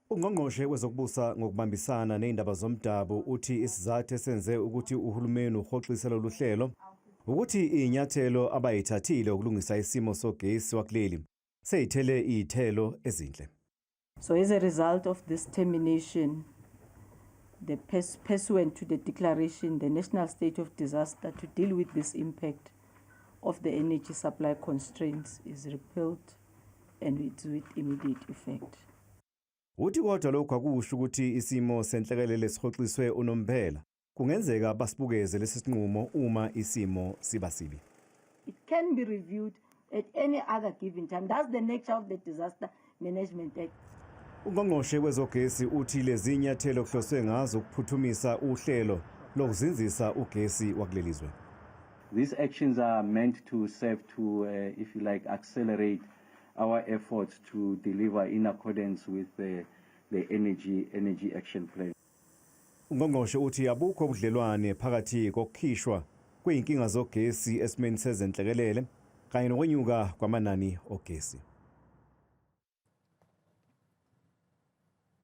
Ungqongqoshe wezokubusa ngokubambisana neindaba zomdabu uthi isizathu esenze ukuthi uhulumeni uhoxise lolu hlelo ukuthi inyathelo abayithathile ukulungisa isimo sogesi wakuleli seyithele izithelo ezinhle. So as a result of this termination, pursuant to the declaration, the national state of disaster to deal with this impact of the energy supply constraints is repealed and it's with immediate effect. Uthi kodwa lokho akusho ukuthi isimo senhlekelele sihoxiswe unomphela. Kungenzeka basibukeze lesi sinqumo uma isimo siba sibi. It can be reviewed at any other given time. That's the nature of the Disaster Management Act. Ungqongqoshe wezogesi uthi lezi inyathelo kuhloswe ngazo ukuphuthumisa uhlelo lokuzinzisa ugesi wakulelizwe. These actions are meant to serve to, if you like, accelerate our efforts to deliver in accordance with the energy action plan. Ungqongqoshe uthi abukho ubudlelwane phakathi kokukhishwa kweinkinga zogesi esimeni sezenhlekelele kanye nokwenyuka kwamanani ogesi.